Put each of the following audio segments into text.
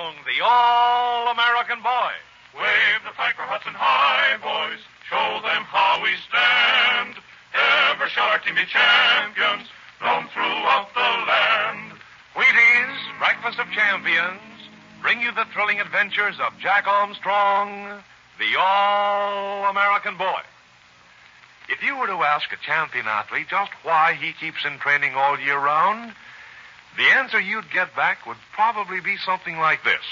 Armstrong, the all-American boy. Wave the flag for Hudson High, boys. Show them how we stand. Ever shall our team be champions, known throughout the land. Wheaties, Breakfast of Champions, bring you the thrilling adventures of Jack Armstrong, the all-American boy. If you were to ask a champion athlete just why he keeps in training all year round, the answer you'd get back would probably be something like this.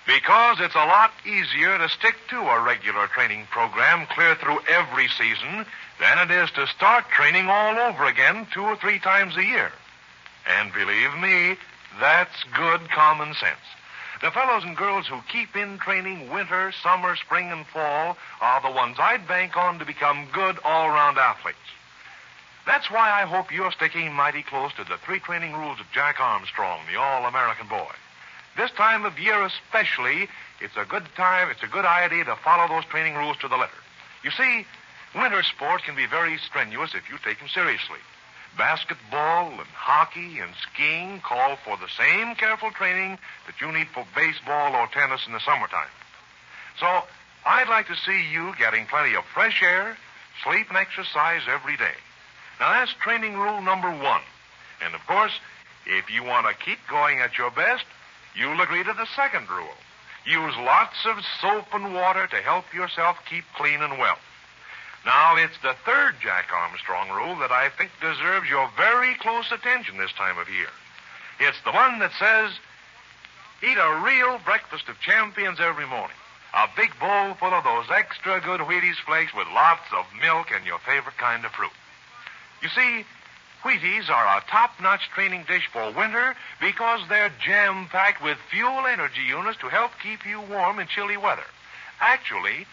Because it's a lot easier to stick to a regular training program clear through every season than it is to start training all over again 2 or 3 times a year. And believe me, that's good common sense. The fellows and girls who keep in training winter, summer, spring, and fall are the ones I'd bank on to become good all-around athletes. That's why I hope you're sticking mighty close to the 3 training rules of Jack Armstrong, the all-American boy. This time of year especially, it's a good idea to follow those training rules to the letter. You see, winter sports can be very strenuous if you take them seriously. Basketball and hockey and skiing call for the same careful training that you need for baseball or tennis in the summertime. So, I'd like to see you getting plenty of fresh air, sleep, and exercise every day. Now, that's training rule number 1. And, of course, if you want to keep going at your best, you'll agree to the second rule. Use lots of soap and water to help yourself keep clean and well. Now, it's the third Jack Armstrong rule that I think deserves your very close attention this time of year. It's the one that says, eat a real breakfast of champions every morning. A big bowl full of those extra good Wheaties flakes with lots of milk and your favorite kind of fruit. You see, Wheaties are a top-notch training dish for winter because they're jam-packed with fuel energy units to help keep you warm in chilly weather. Actually,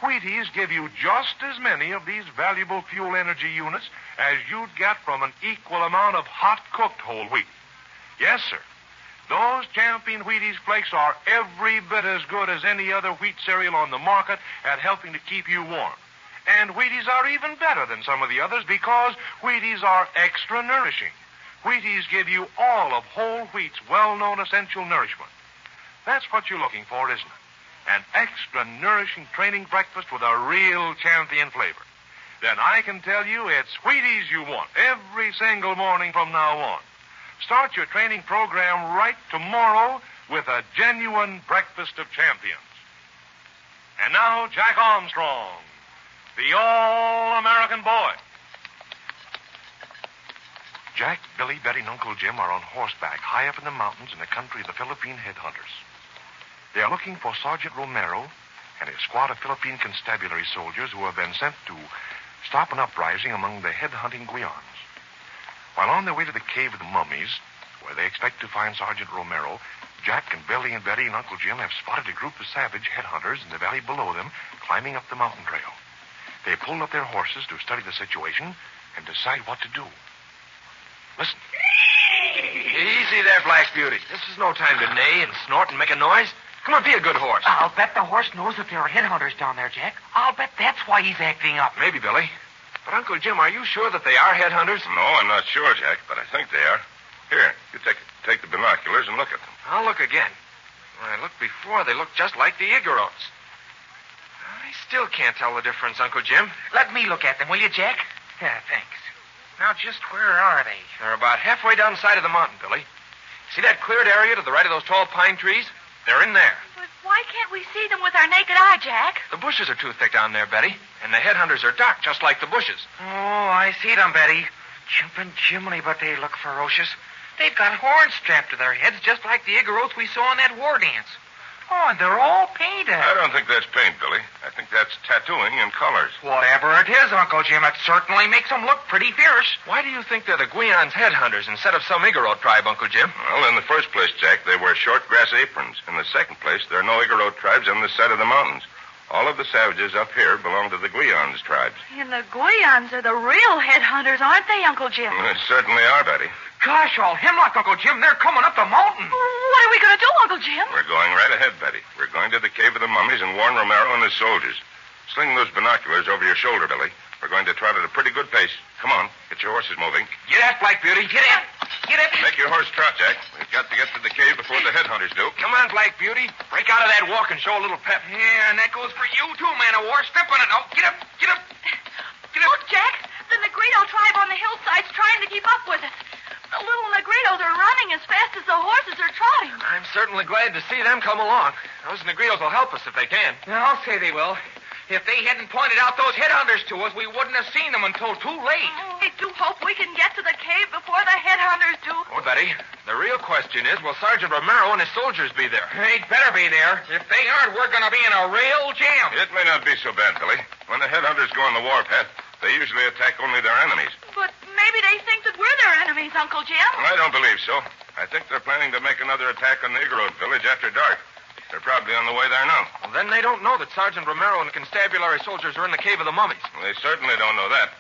Wheaties give you just as many of these valuable fuel energy units as you'd get from an equal amount of hot-cooked whole wheat. Yes, sir. Those Champion Wheaties flakes are every bit as good as any other wheat cereal on the market at helping to keep you warm. And Wheaties are even better than some of the others because Wheaties are extra nourishing. Wheaties give you all of whole wheat's well-known essential nourishment. That's what you're looking for, isn't it? An extra nourishing training breakfast with a real champion flavor. Then I can tell you it's Wheaties you want every single morning from now on. Start your training program right tomorrow with a genuine breakfast of champions. And now, Jack Armstrong, the all-American boy. Jack, Billy, Betty, and Uncle Jim are on horseback high up in the mountains in the country of the Philippine headhunters. They are looking for Sergeant Romero and a squad of Philippine constabulary soldiers who have been sent to stop an uprising among the head-hunting Guyans. While on their way to the Cave of the Mummies, where they expect to find Sergeant Romero, Jack and Billy and Betty and Uncle Jim have spotted a group of savage headhunters in the valley below them climbing up the mountain trail. They pulled up their horses to study the situation and decide what to do. Listen. Easy there, Black Beauty. This is no time to neigh and snort and make a noise. Come on, be a good horse. I'll bet the horse knows that there are headhunters down there, Jack. I'll bet that's why he's acting up. Maybe, Billy. But, Uncle Jim, are you sure that they are headhunters? No, I'm not sure, Jack, but I think they are. Here, you take the binoculars and look at them. I'll look again. When I looked before, they looked just like the Igorots. I still can't tell the difference, Uncle Jim. Let me look at them, will you, Jack? Yeah, thanks. Now, just where are they? They're about halfway down the side of the mountain, Billy. See that cleared area to the right of those tall pine trees? They're in there. But why can't we see them with our naked eye, Jack? The bushes are too thick down there, Betty. And the headhunters are dark, just like the bushes. Oh, I see them, Betty. Jumping chimney, but they look ferocious. They've got horns strapped to their heads, just like the Igorots we saw in that war dance. Oh, and they're all painted. I don't think that's paint, Billy. I think that's tattooing in colors. Whatever it is, Uncle Jim, it certainly makes them look pretty fierce. Why do you think they're the Guyans' headhunters instead of some Igorot tribe, Uncle Jim? Well, in the first place, Jack, they wear short grass aprons. In the second place, there are no Igorot tribes on this side of the mountains. All of the savages up here belong to the Guyans tribes. And the Guyans are the real headhunters, aren't they, Uncle Jim? They certainly are, Betty. Gosh, all hemlock, Uncle Jim. They're coming up the mountain. What are we going to do, Uncle Jim? We're going right ahead, Betty. We're going to the Cave of the Mummies and warn Romero and his soldiers. Sling those binoculars over your shoulder, Billy. We're going to trot at a pretty good pace. Come on, get your horses moving. Get up, Black Beauty. Get in. Get up. Make your horse trot, Jack. We've got to get to the cave before the headhunters headhunters do. Come on, Black Beauty. Break out of that walk and show a little pep. Yeah, and that goes for you, too, man of war. Step on it now. Get up. Get up. Get up. Look, Jack. The Negrito tribe on the hillside's trying to keep up with us. The little Negritos are running as fast as the horses are trotting. I'm certainly glad to see them come along. Those Negritos will help us if they can. I'll say they will. If they hadn't pointed out those headhunters to us, we wouldn't have seen them until too late. I do hope we can get to the cave before the headhunters do. Oh, Betty, the real question is, will Sergeant Romero and his soldiers be there? They'd better be there. If they aren't, we're going to be in a real jam. It may not be so bad, Billy. When the headhunters go on the warpath, they usually attack only their enemies. But maybe they think that we're their enemies, Uncle Jim. I don't believe so. I think they're planning to make another attack on the Igorot village after dark. They're probably on the way there now. Well, then they don't know that Sergeant Romero and the constabulary soldiers are in the cave of the mummies. They certainly don't know that.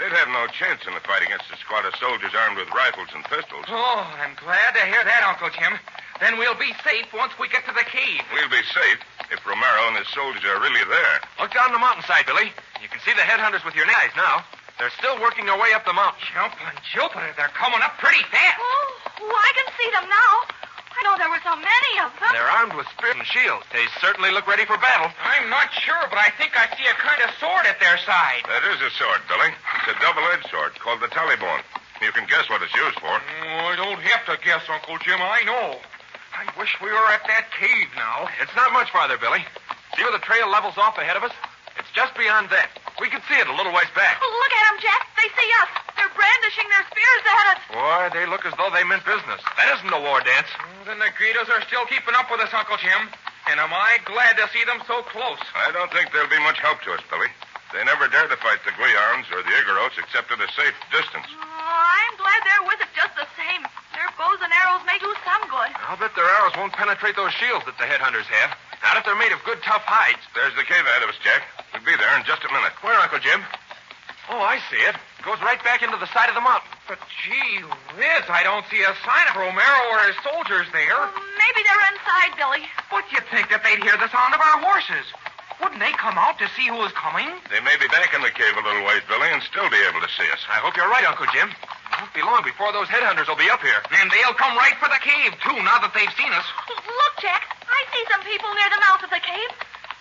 They'd have no chance in the fight against a squad of soldiers armed with rifles and pistols. Oh, I'm glad to hear that, Uncle Jim. Then we'll be safe once we get to the cave. We'll be safe if Romero and his soldiers are really there. Look down the mountainside, Billy. You can see the headhunters with your eyes now. They're still working their way up the mountain. Jumping Jupiter, they're coming up pretty fast. Oh, I can see them now. I know there were so many of them. They're armed with spears and shields. They certainly look ready for battle. I'm not sure, but I think I see a kind of sword at their side. That is a sword, Billy. It's a double-edged sword called the Taliban. You can guess what it's used for. Oh, I don't have to guess, Uncle Jim. I know. I wish we were at that cave now. It's not much farther, Billy. See where the trail levels off ahead of us? It's just beyond that. We can see it a little ways back. Look at them, Jack. They see us. They're brandishing their spears at us. Boy, they look as though they meant business. That isn't a war dance. The Negritos are still keeping up with us, Uncle Jim. And am I glad to see them so close. I don't think they'll be much help to us, Billy. They never dare to fight the Guiarans or the Igorots except at a safe distance. Oh, I'm glad they're with us just the same. Their bows and arrows may do some good. I'll bet their arrows won't penetrate those shields that the headhunters have. Not if they're made of good, tough hides. There's the cave ahead of us, Jack. We'll be there in just a minute. Where, Uncle Jim? Oh, I see it. It goes right back into the side of the mountain. But gee whiz, I don't see a sign of Romero or his soldiers there. Maybe they're inside, Billy. But you'd think that they'd hear the sound of our horses. Wouldn't they come out to see who was coming? They may be back in the cave a little ways, Billy, and still be able to see us. I hope you're right, Uncle Jim. It won't be long before those headhunters will be up here. And they'll come right for the cave, too, now that they've seen us. Look, Jack. I see some people near the mouth of the cave.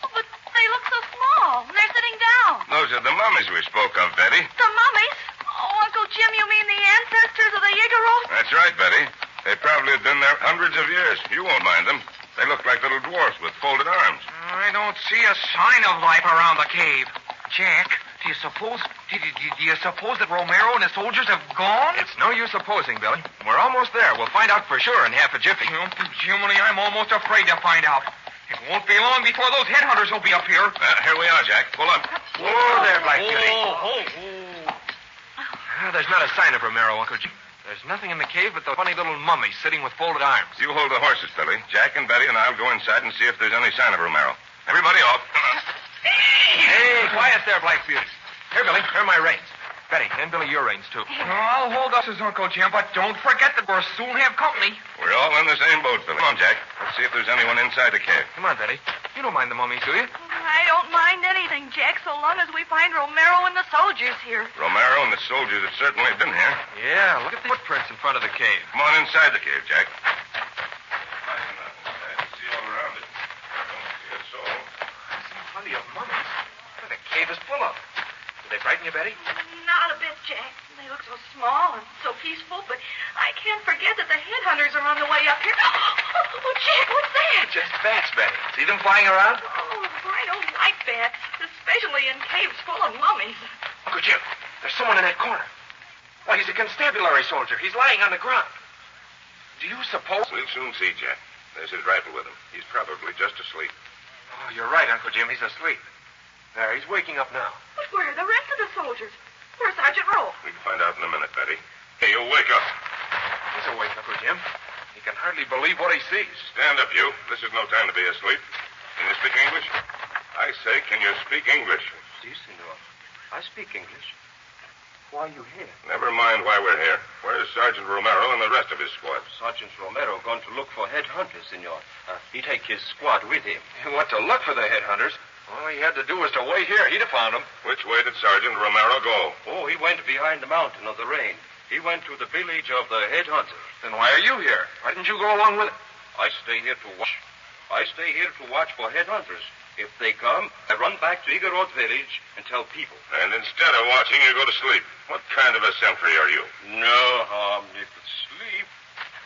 But they look so small. And they're sitting down. Those are the mummies we spoke of, Betty. The mummies? Oh, Uncle Jim, you mean the ancestors of the Igorot? That's right, Betty. They probably have been there hundreds of years. You won't mind them. They look like little dwarfs with folded arms. I don't see a sign of life around the cave. Jack, do you suppose that Romero and his soldiers have gone? It's no use supposing, Billy. We're almost there. We'll find out for sure in half a jiffy. Jiminy, I'm almost afraid to find out. It won't be long before those headhunters will be up here. Here we are, Jack. Pull up. Whoa there, Black Beauty. Oh. There's not a sign of Romero, Uncle Jim. There's nothing in the cave but the funny little mummy sitting with folded arms. You hold the horses, Billy. Jack and Betty and I'll go inside and see if there's any sign of Romero. Everybody off. Hey, quiet there, Black Beauty. Here, Billy, here are my reins. Betty, and Billy, your reins, too. I'll hold us as Uncle Jim, but don't forget that we'll soon have company. We're all in the same boat, Billy. Come on, Jack. Let's see if there's anyone inside the cave. Come on, Betty. You don't mind the mummies, do you? I don't mind anything, Jack, so long as we find Romero and the soldiers here. Romero and the soldiers have certainly been here. Yeah, look at the footprints in front of the cave. Come on inside the cave, Jack. See all around it. Don't see a soul. I see plenty of mummies. The cave is full of them. Do they frighten you, Betty? Not a bit, Jack. They look so small and so peaceful, but I can't forget that the headhunters are on the way up here. Oh, Jack, what's that? Just bats, Betty. See them flying around? Oh, I don't like bats, especially in caves full of mummies. Uncle Jim, there's someone in that corner. Why, he's a constabulary soldier. He's lying on the ground. Do you suppose... We'll soon see, Jack. There's his rifle with him. He's probably just asleep. Oh, you're right, Uncle Jim. He's asleep. There, he's waking up now. But where are the rest of the soldiers? Where's Sergeant Rowe? We can find out in a minute, Betty. Hey, you wake up. He's awake, Uncle Jim. He can hardly believe what he sees. Stand up, you. This is no time to be asleep. Can you speak English? I say, can you speak English? Si, senor. I speak English. Why are you here? Never mind why we're here. Where's Sergeant Romero and the rest of his squad? Sergeant Romero gone to look for headhunters, senor. He take his squad with him. He went to look for the headhunters. All he had to do was to wait here. He'd have found them. Which way did Sergeant Romero go? Oh, he went behind the mountain of the rain. He went to the village of the headhunters. Then why are you here? Why didn't you go along with him? I stay here to watch. I stay here to watch for headhunters. If they come, I run back to Eagle Road Village and tell people. And instead of watching, you go to sleep. What kind of a sentry are you? No harm, Nick, but sleep.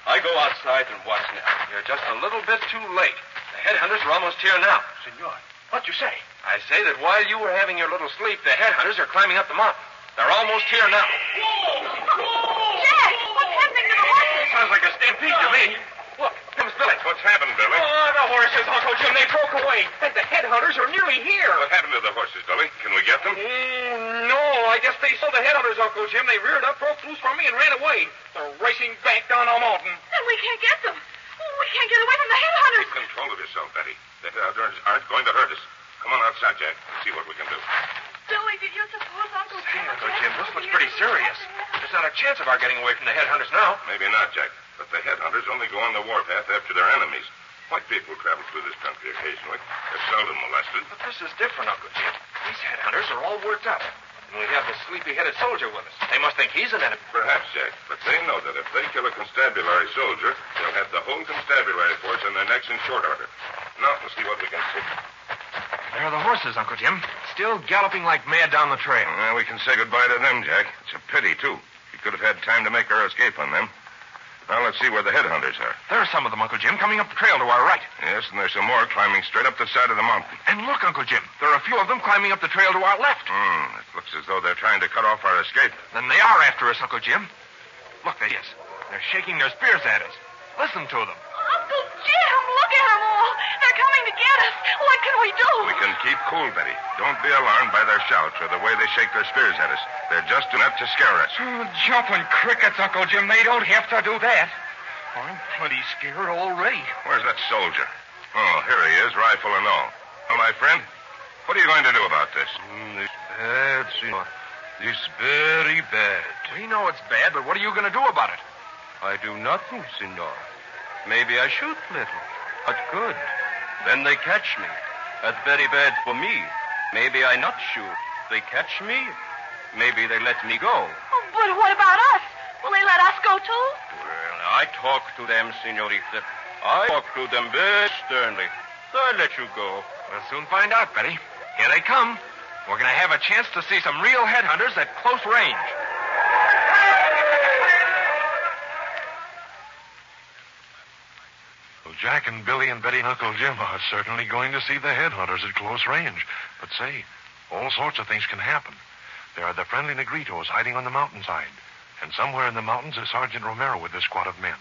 I go outside and watch now. You're just a little bit too late. The headhunters are almost here now. Senor, what you say? I say that while you were having your little sleep, the headhunters are climbing up the mountain. They're almost here now. Jack, what's happening to the horses? Sounds like a stampede to me. Look, comes Billy. What's happened, Billy? Oh, the horses, Uncle Jim. They broke away. And the headhunters are nearly here. What happened to the horses, Billy? Can we get them? No, I guess they saw the headhunters, Uncle Jim. They reared up, broke loose from me, and ran away. They're racing back down the mountain. And we can't get them. We can't get away from the headhunters. Control of yourself, Betty. The headhunters aren't going to hurt us. Come on outside, Jack. See what we can do. Billy, do you suppose Uncle Jim... Hey, Uncle Jim, this looks pretty serious. There's not a chance of our getting away from the headhunters now. Maybe not, Jack. But the headhunters only go on the warpath after their enemies. White people travel through this country occasionally. They're seldom molested. But this is different, Uncle Jim. These headhunters are all worked up. And we have the sleepy-headed soldier with us. They must think he's an enemy. Perhaps, Jack. But they know that if they kill a constabulary soldier, they'll have the whole constabulary force on their necks in short order. Now, let's see what we can see. There are the horses, Uncle Jim. Still galloping like mad down the trail. Well, we can say goodbye to them, Jack. It's a pity, too. We could have had time to make our escape on them. Now, let's see where the headhunters are. There are some of them, Uncle Jim, coming up the trail to our right. Yes, and there's some more climbing straight up the side of the mountain. And look, Uncle Jim, there are a few of them climbing up the trail to our left. It looks as though they're trying to cut off our escape. Then they are after us, Uncle Jim. Look, yes. They're shaking their spears at us. Listen to them. Uncle Jim, look at them all. They're coming to get us. What can we do? We can keep cool, Betty. Don't be alarmed by their shouts or the way they shake their spears at us. They're just enough to scare us. Oh, jumping crickets, Uncle Jim. They don't have to do that. I'm plenty scared already. Where's that soldier? Oh, here he is, rifle and all. Well, my friend, what are you going to do about this? It's bad, senor. It's very bad. We know it's bad, but what are you going to do about it? I do nothing, senor. Maybe I shoot little. But good. Then they catch me. That's very bad for me. Maybe I not shoot. They catch me. Maybe they let me go. Oh, but what about us? Will they let us go, too? Well, I talk to them, senorita. I talk to them very sternly. So I let you go. We'll soon find out, Betty. Here they come. We're going to have a chance to see some real headhunters at close range. Well, Jack and Billy and Betty and Uncle Jim are certainly going to see the headhunters at close range. But say, all sorts of things can happen. There are the friendly Negritos hiding on the mountainside. And somewhere in the mountains is Sergeant Romero with a squad of men.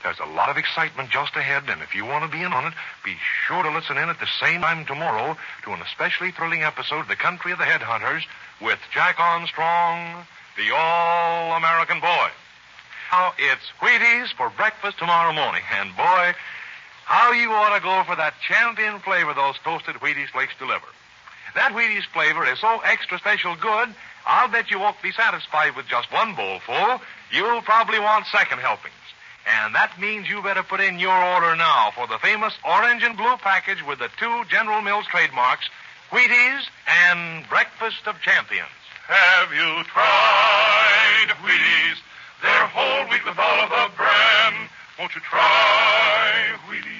There's a lot of excitement just ahead, and if you want to be in on it, be sure to listen in at the same time tomorrow to an especially thrilling episode of The Country of the Headhunters with Jack Armstrong, the All-American Boy. Now, it's Wheaties for breakfast tomorrow morning, and boy, how you ought to go for that champion flavor those toasted Wheaties flakes deliver. That Wheaties flavor is so extra special good, I'll bet you won't be satisfied with just one bowl full. You'll probably want second helpings. And that means you better put in your order now for the famous orange and blue package with the two General Mills trademarks, Wheaties and Breakfast of Champions. Have you tried Wheaties? They're whole wheat with all of the bran. Won't you try Wheaties?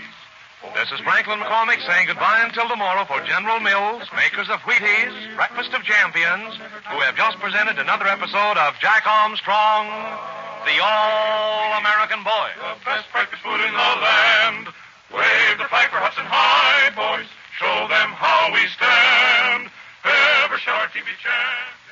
This is Franklin McCormick saying goodbye until tomorrow for General Mills, makers of Wheaties, Breakfast of Champions, who have just presented another episode of Jack Armstrong, the All-American Boy. The best breakfast food in the land. Wave the flag for Hudson High, boys. Show them how we stand. Ever shall our team be champions.